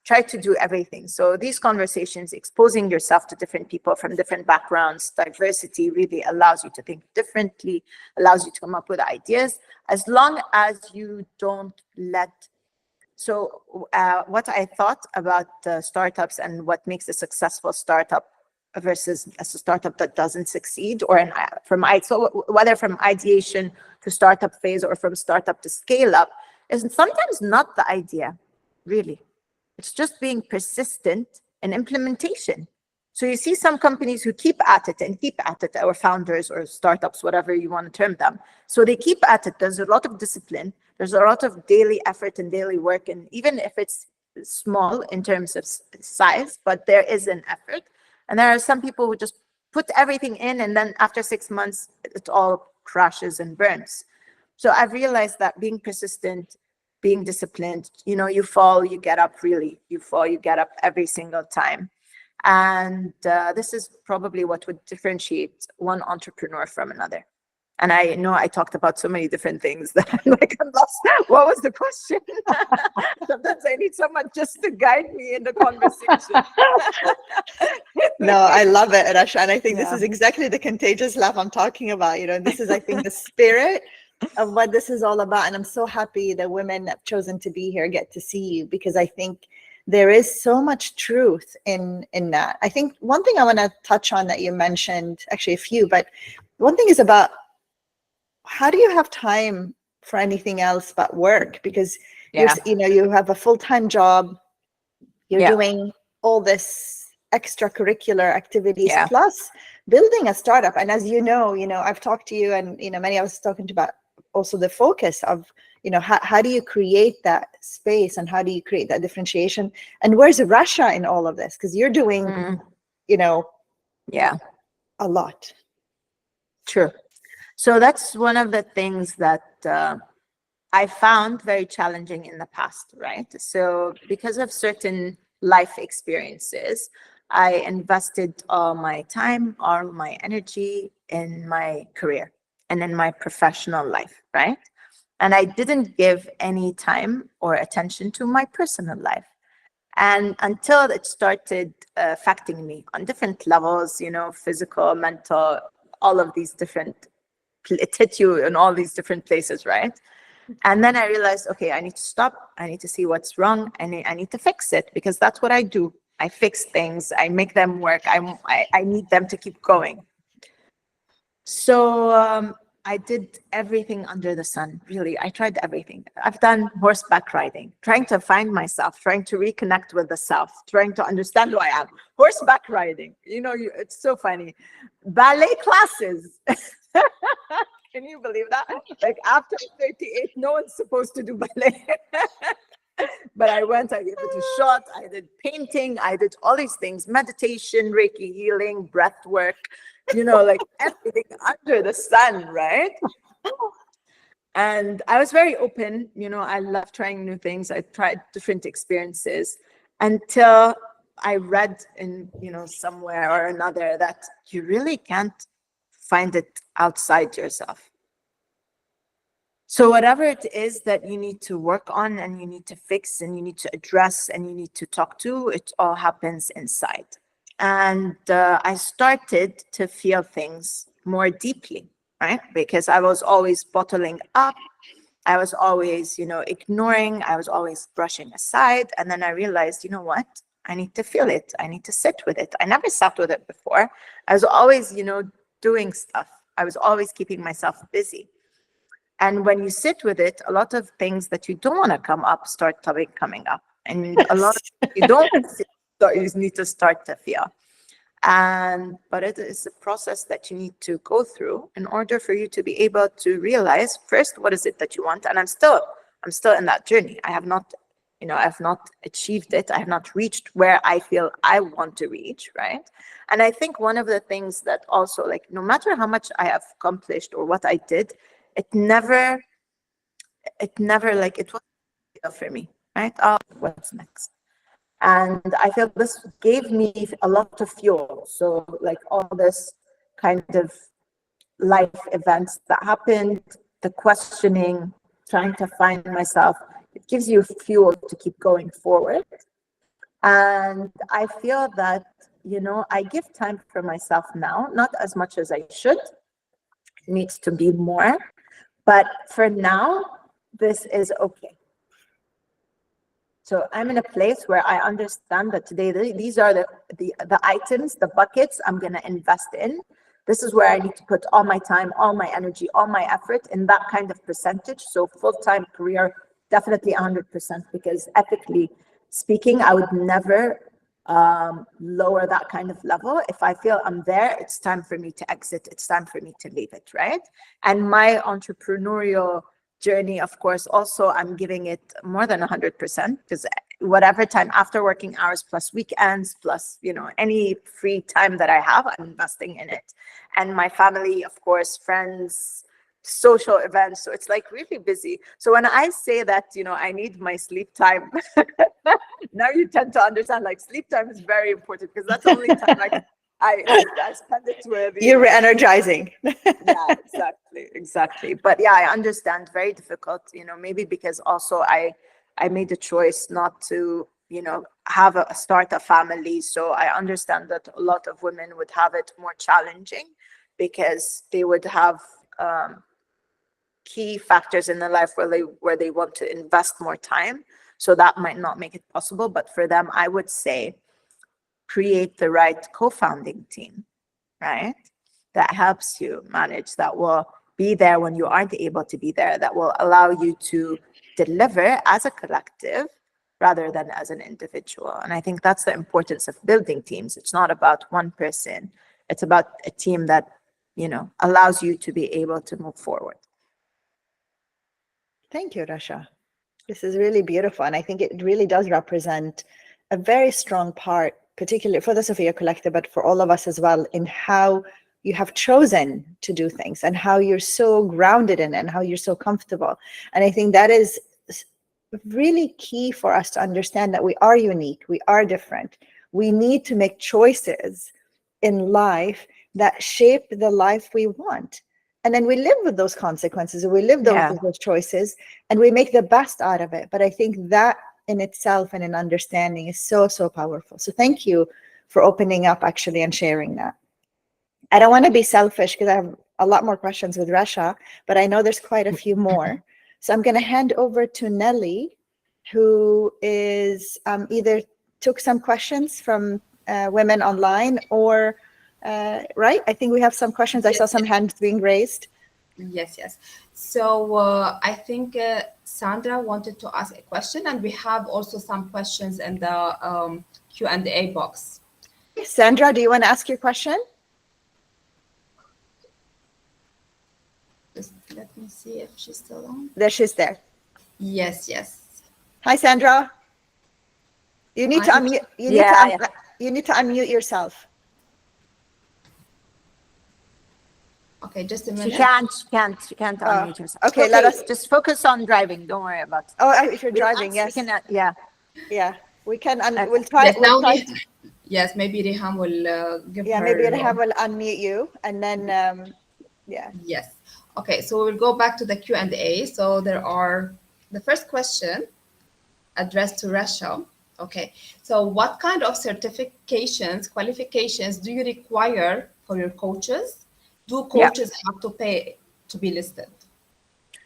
try to do everything. So these conversations, exposing yourself to different people from different backgrounds, diversity really allows you to think differently, allows you to come up with ideas, as long as you don't let. So what I thought about startups and what makes a successful startup versus a startup that doesn't succeed, or whether from ideation to startup phase or from startup to scale up, is sometimes not the idea, really. It's just being persistent in implementation. So you see some companies who keep at it, or founders or startups, whatever you want to term them. So they keep at it. There's a lot of discipline. There's a lot of daily effort and daily work. And even if it's small in terms of size, but there is an effort. And there are some people who just put everything in, and then after 6 months, it all crashes and burns. So I've realized that being persistent, being disciplined, you fall, you get up, really. You fall, you get up every single time. And this is probably what would differentiate one entrepreneur from another. And I know I talked about so many different things that I'm lost. What was the question? Sometimes I need someone just to guide me in the conversation. No, I love it, Rasha. And I think this is exactly the contagious laugh I'm talking about. This is, I think, the spirit of what this is all about. And I'm so happy the women have chosen to be here, get to see you, because I think there is so much truth in that. I think one thing I want to touch on that you mentioned, actually a few, but one thing is about, how do you have time for anything else but work? Because you have a full-time job, you're doing all this extracurricular activities Yeah. plus building a startup. And as you know, I've talked to you, and many of us talking about also the focus of, how do you create that space, and how do you create that differentiation, and where's Rasha in all of this? Because you're doing, Yeah. a lot. True. So that's one of the things that I found very challenging in the past, right? So because of certain life experiences, I invested all my time, all my energy in my career and in my professional life, right? And I didn't give any time or attention to my personal life. And until it started affecting me on different levels, physical, mental, all of these different, it hit you in all these different places, right? And then I realized, okay, I need to stop. I need to see what's wrong. I need to fix it, because that's what I do. I fix things. I make them work. I need them to keep going. So I did everything under the sun, really. I tried everything. I've done horseback riding, trying to find myself, trying to reconnect with the self, trying to understand who I am. Horseback riding, it's so funny. Ballet classes. Can you believe that? Like after 38, no one's supposed to do ballet. But I went, I gave it a shot. I did painting. I did all these things, meditation, Reiki healing, breath work, like everything under the sun, right? And I was very open. I love trying new things. I tried different experiences until I read in, somewhere or another that you really can't find it outside yourself. So whatever it is that you need to work on and you need to fix and you need to address and you need to talk to, it all happens inside. And I started to feel things more deeply, right? Because I was always bottling up. I was always, ignoring. I was always brushing aside. And then I realized, what? I need to feel it. I need to sit with it. I never sat with it before. I was always, doing stuff. I was always keeping myself busy. And when you sit with it, a lot of things that you don't want to come up start coming up. And a lot of you don't feel, you need to start to feel. But it is a process that you need to go through in order for you to be able to realize first, what is it that you want? And I'm still in that journey. I have not, I've not achieved it. I have not reached where I feel I want to reach, right? And I think one of the things that also, like, no matter how much I have accomplished or what I did, it never like it was for me, right? Oh, what's next? And I feel this gave me a lot of fuel. So like all this kind of life events that happened, the questioning, trying to find myself, it gives you fuel to keep going forward. And I feel that, I give time for myself now, not as much as I should. It needs to be more. But for now, this is okay. So I'm in a place where I understand that today, these are the items, the buckets I'm going to invest in. This is where I need to put all my time, all my energy, all my effort in that kind of percentage. So full-time career, definitely 100%, because ethically speaking, I would never lower that kind of level. If I feel I'm there, it's time for me to exit. It's time for me to leave it, right? And my entrepreneurial journey, of course, also I'm giving it more than 100%, because whatever time after working hours plus weekends plus, any free time that I have, I'm investing in it. And my family, of course, friends, social events. So it's like really busy. So when I say that, I need my sleep time, now you tend to understand, like, sleep time is very important, because that's the only time I spend it with. You're re-energizing. Yeah, exactly. But yeah, I understand, very difficult, maybe because also I made a choice not to, start a family. So I understand that a lot of women would have it more challenging, because they would have key factors in their life where they want to invest more time. So that might not make it possible. But for them, I would say create the right co-founding team, right? That helps you manage, that will be there when you aren't able to be there, that will allow you to deliver as a collective, rather than as an individual. And I think that's the importance of building teams. It's not about one person. It's about a team that, allows you to be able to move forward. Thank you, Rasha. This is really beautiful. And I think it really does represent a very strong part, particularly for the Sophia Collective, but for all of us as well, in how you have chosen to do things and how you're so grounded in it and how you're so comfortable. And I think that is really key for us to understand that we are unique, we are different. We need to make choices in life that shape the life we want. And then we live with those consequences, or we live with those choices, and we make the best out of it. But I think that in itself and in understanding is so, so powerful. So thank you for opening up actually and sharing that. I don't want to be selfish because I have a lot more questions with Rasha, but I know there's quite a few more. So I'm going to hand over to Nelly, who is either took some questions from women online or, right? I think we have some questions. I saw some hands being raised. Yes. So I think Sandra wanted to ask a question, and we have also some questions in the Q&A box. Sandra, do you want to ask your question? Just let me see if she's still on. There, she's there. Yes. Hi, Sandra. You need to unmute. You need to unmute yourself. Okay, just a minute. She can't unmute herself. Okay, let us just focus on driving. Don't worry about it. Oh, if you're driving, yes. Yeah. We can. We'll try. Yes, we'll try yes, maybe Rehan will give her. Yeah, maybe Rehan will unmute you, and then Yes. Okay, so we'll go back to the Q&A. So there are the first question addressed to Rasha. Okay, so what kind of certifications, qualifications do you require for your coaches? Do coaches have to pay to be listed?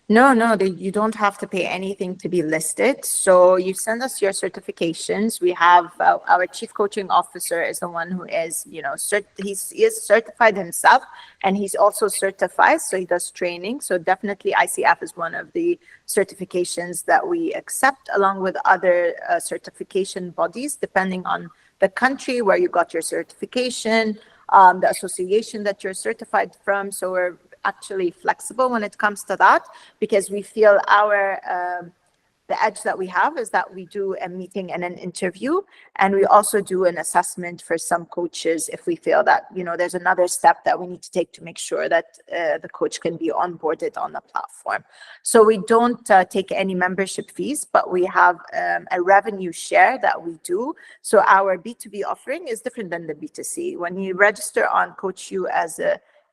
No, you don't have to pay anything to be listed. So you send us your certifications. We have our chief coaching officer is the one who is, he is certified himself, and he's also certified. So he does training. So definitely ICF is one of the certifications that we accept, along with other certification bodies, depending on the country where you got your certification, the association that you're certified from. So we're actually flexible when it comes to that, because we feel the edge that we have is that we do a meeting and an interview, and we also do an assessment for some coaches if we feel that there's another step that we need to take to make sure that the coach can be onboarded on the platform. So we don't take any membership fees, but we have a revenue share that we do. So our B2B offering is different than the B2C. When you register on CoachYou as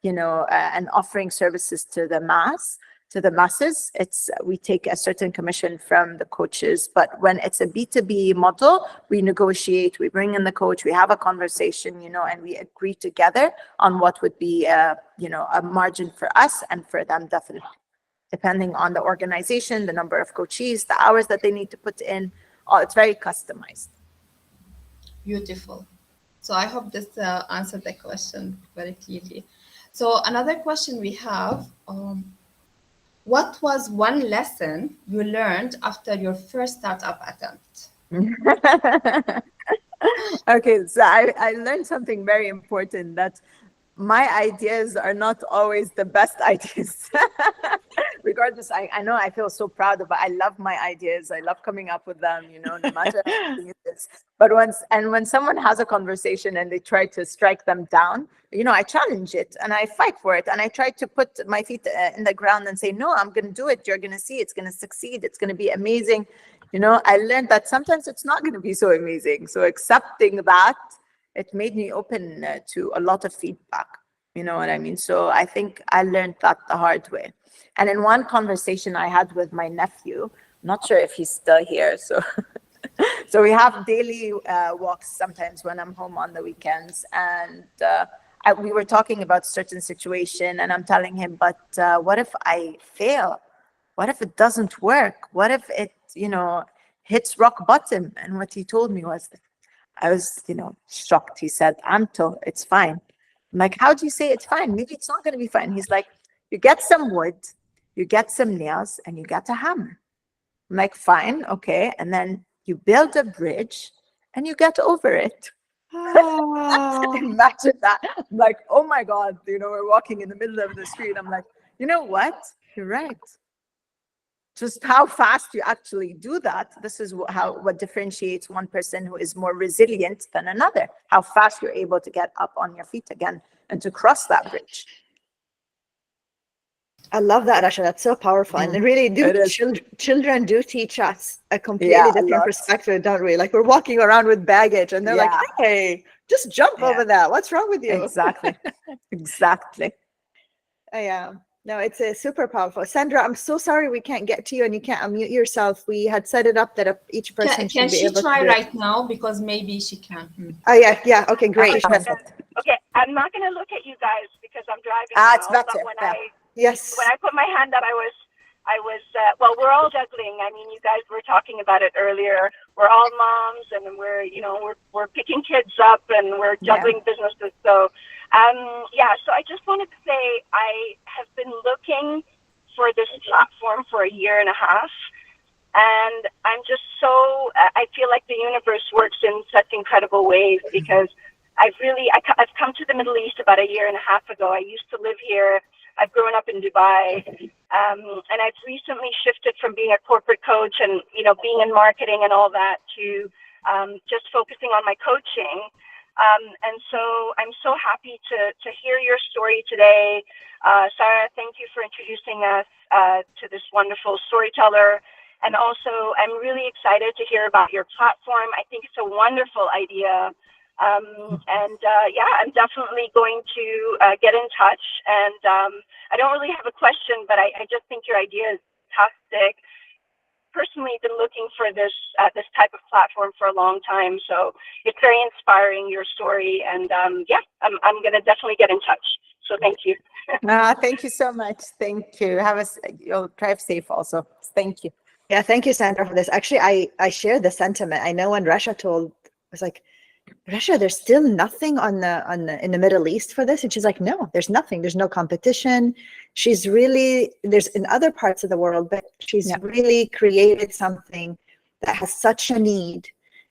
and offering services to the masses, we take a certain commission from the coaches. But when it's a B2B model, we negotiate, we bring in the coach, we have a conversation, and we agree together on what would be a margin for us and for them, definitely, depending on the organization, the number of coaches, the hours that they need to put in. It's very customized. Beautiful. So I hope this answered the question very clearly. So another question we have, what was one lesson you learned after your first startup attempt? Okay, so I learned something very important, that my ideas are not always the best ideas. Regardless, I know I feel so proud of it. I love my ideas. I love coming up with them, no matter how it is. But when someone has a conversation and they try to strike them down, I challenge it and I fight for it. And I try to put my feet in the ground and say, no, I'm going to do it. You're going to see it's going to succeed. It's going to be amazing. I learned that sometimes it's not going to be so amazing. So accepting that, it made me open to a lot of feedback. You know what I mean? So I think I learned that the hard way. And in one conversation I had with my nephew, I'm not sure if he's still here. So we have daily walks sometimes when I'm home on the weekends. And we were talking about certain situation, and I'm telling him, but what if I fail? What if it doesn't work? What if it, hits rock bottom? And what he told me was, I was, shocked. He said, Anto, it's fine. I'm like, how do you say it's fine? Maybe it's not going to be fine. He's like, you get some wood, you get some nails, and you get a hammer. I'm like, fine, okay. And then you build a bridge, and you get over it. Oh, Imagine that. I'm like, oh my God, we're walking in the middle of the street. I'm like, you know what? You're right. Just how fast you actually do that. This is what differentiates one person who is more resilient than another. How fast you're able to get up on your feet again and to cross that bridge. I love that, Rasha. That's so powerful. And really children do teach us a completely different perspective, don't we? Like we're walking around with baggage and they're like, hey, just jump over that. What's wrong with you? Exactly. Exactly. Yeah. No, it's super powerful. Sandra, I'm so sorry we can't get to you and you can't unmute yourself. We had set it up that each person Can should be she able try to right now? Because maybe she can. Oh, yeah. Okay, great. Okay, I'm not going to look at you guys because I'm driving It's now. better. But when Yes. I put my hand up, I was well, we're all juggling. I mean, you guys were talking about it earlier. We're all moms, and we're picking kids up, and we're juggling businesses. So, so I just wanted to say I have been looking for this platform for a year and a half, and I'm just I feel like the universe works in such incredible ways because I've come to the Middle East about a year and a half ago. I used to live here. I've grown up in Dubai, and I've recently shifted from being a corporate coach and, being in marketing and all that to just focusing on my coaching. And so I'm so happy to hear your story today. Sara, thank you for introducing us to this wonderful storyteller. And also, I'm really excited to hear about your platform. I think it's a wonderful idea. I'm definitely going to get in touch. And I don't really have a question, but I just think your idea is fantastic. Personally, been looking for this type of platform for a long time, so it's very inspiring, your story. And I'm going to definitely get in touch. So thank you. Thank you so much. Thank you. You'll drive safe also. Thank you. Yeah, thank you, Sandra, for this. Actually, I share the sentiment. I know when Rasha I was like, Rasha, there's still nothing in the Middle East for this. And she's like, no, there's nothing. There's no competition. There's in other parts of the world, but she's really created something that has such a need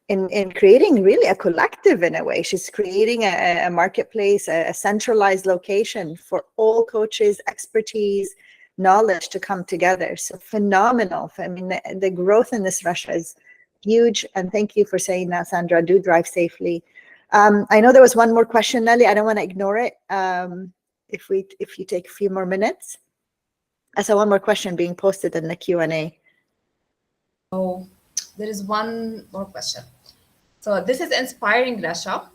in creating really a collective in a way. She's creating a marketplace, a centralized location for all coaches, expertise, knowledge to come together. So phenomenal. I mean, the growth in this, Rasha, is huge. And thank you for saying that, Sandra. Do drive safely. I know there was one more question, Nelly. I don't want to ignore it. If you take a few more minutes. I saw one more question being posted in the Q&A. Oh, there is one more question. So this is inspiring, Rasha.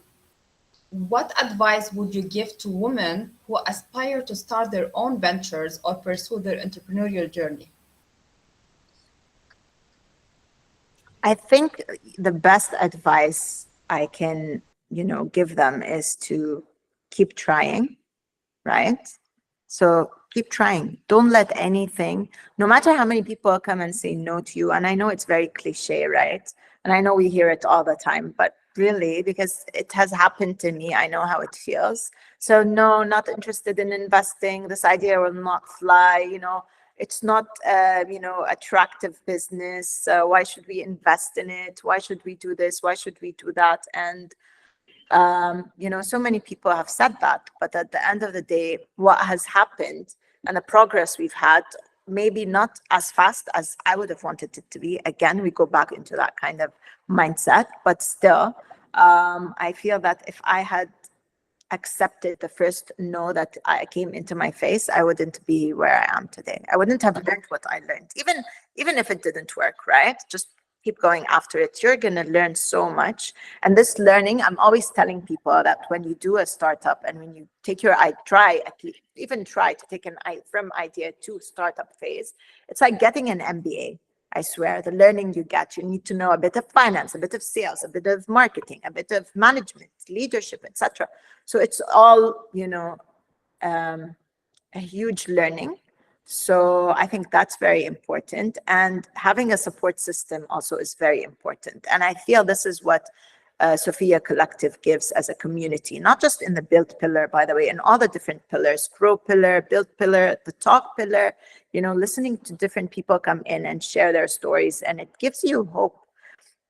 What advice would you give to women who aspire to start their own ventures or pursue their entrepreneurial journey? I think the best advice I can, give them is to keep trying, right? So keep trying. Don't let anything, no matter how many people come and say no to you. And I know it's very cliche, right? And I know we hear it all the time, but really, because it has happened to me, I know how it feels. So no, not interested in investing. This idea will not fly, It's not, attractive business. Why should we invest in it? Why should we do this? Why should we do that? And, so many people have said that. But at the end of the day, what has happened and the progress we've had, maybe not as fast as I would have wanted it to be. Again, we go back into that kind of mindset. But still, I feel that if I had accepted the first no that I came into my face, I wouldn't be where I am today. I wouldn't have learned what I learned, even if it didn't work, right? Just keep going after it. You're going to learn so much. And this learning, I'm always telling people that when you do a startup and when you take try to take from idea to startup phase, it's like getting an MBA. I swear, the learning you get, you need to know a bit of finance, a bit of sales, a bit of marketing, a bit of management, leadership, etc. So it's all, a huge learning. So I think that's very important. And having a support system also is very important. And I feel this is what Sophia Collective gives as a community, not just in the build pillar, by the way, in all the different pillars, grow pillar, build pillar, the talk pillar, listening to different people come in and share their stories. And it gives you hope.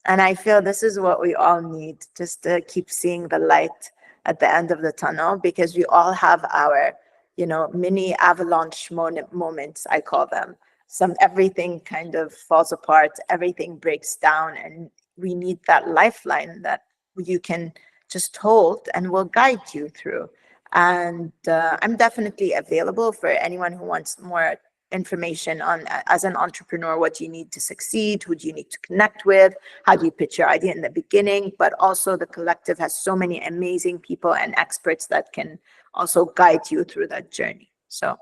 And I feel this is what we all need, just to keep seeing the light at the end of the tunnel, because we all have our, mini avalanche moments, I call them. Everything kind of falls apart, everything breaks down, and we need that lifeline that you can just hold and will guide you through. And I'm definitely available for anyone who wants more information on, as an entrepreneur, what you need to succeed, who do you need to connect with, how do you pitch your idea in the beginning. But also the collective has so many amazing people and experts that can also guide you through that journey. So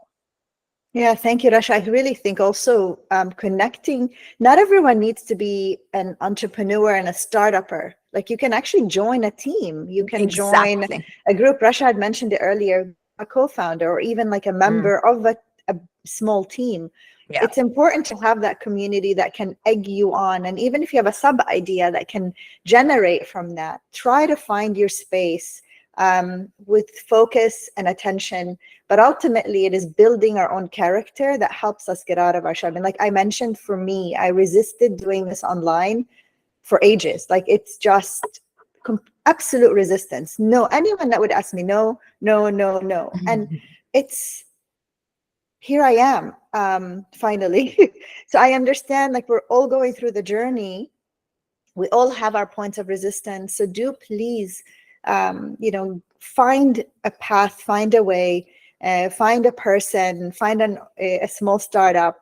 yeah, thank you, Rasha. I really think also connecting, not everyone needs to be an entrepreneur and a startupper. Like, you can actually join a team. You can join a group. Rasha had mentioned it earlier, a co-founder, or even like a member of a small team. Yeah. It's important to have that community that can egg you on. And even if you have a sub idea that can generate from that, try to find your space with focus and attention. But ultimately, it is building our own character that helps us get out of our shell. I mean, like I mentioned, for me, I resisted doing this online for ages. Like, it's just absolute resistance. No, anyone that would ask me, no. And it's, here I am, finally. So I understand, like, we're all going through the journey. We all have our points of resistance. So do please, find a path, find a way, find a person, find a small startup,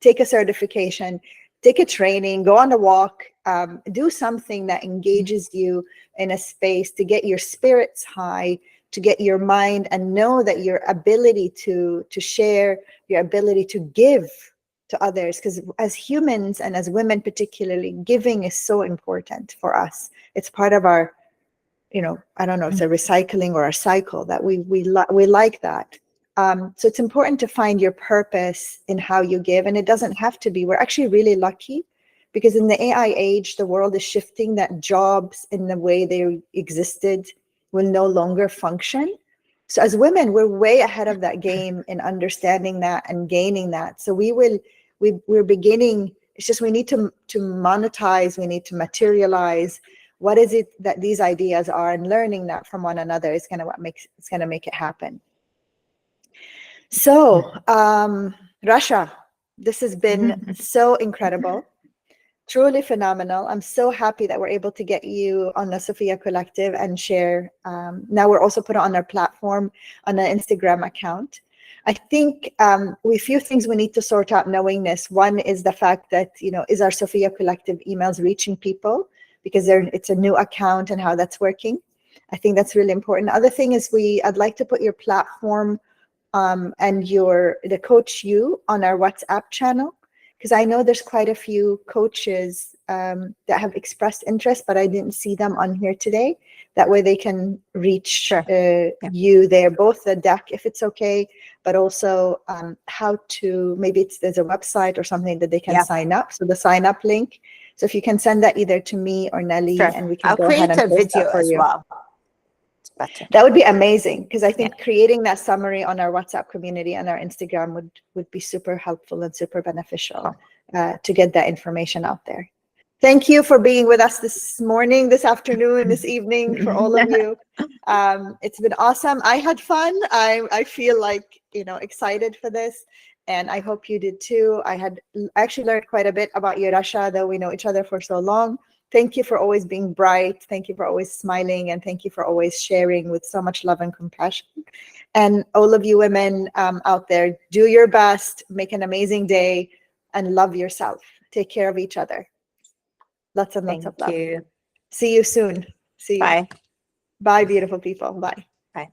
take a certification, take a training, go on a walk, do something that engages you in a space to get your spirits high, to get your mind, and know that your ability to share, your ability to give to others, because as humans and as women particularly, giving is so important for us. It's part of our, I don't know, it's a recycling or a cycle that we like that. So it's important to find your purpose in how you give, and it doesn't have to be. We're actually really lucky, because in the AI age, the world is shifting, that jobs in the way they existed will no longer function. So as women, we're way ahead of that game in understanding that and gaining that. So we're beginning. It's just, we need to monetize, we need to materialize what is it that these ideas are, and learning that from one another is kind of it's going to make it happen. So Rasha, this has been so incredible, truly phenomenal. I'm so happy that we're able to get you on the Sophia Collective and share. Now we're also put it on our platform, on an Instagram account. I think we few things we need to sort out knowing this. One is the fact that, is our Sophia Collective emails reaching people? Because it's a new account, and how that's working. I think that's really important. The other thing is I'd like to put your platform and the CoachYou on our WhatsApp channel, because I know there's quite a few coaches that have expressed interest, but I didn't see them on here today. That way they can reach you there, both the deck, if it's okay, but also how to, maybe there's a website or something that they can sign up. So the sign up link. So if you can send that either to me or Nelly, and we can go ahead and post that for you. Well. That would be amazing, because I think creating that summary on our WhatsApp community and our Instagram would be super helpful and super beneficial to get that information out there. Thank you for being with us this morning, this afternoon, this evening, for all of you. It's been awesome. I had fun. I feel like, excited for this. And I hope you did too. I actually learned quite a bit about you, Rasha, though we know each other for so long. Thank you for always being bright. Thank you for always smiling. And thank you for always sharing with so much love and compassion. And all of you women out there, do your best, make an amazing day, and love yourself. Take care of each other. Lots and lots of love. Thank you. See you soon. See you. Bye. Bye, beautiful people. Bye. Bye.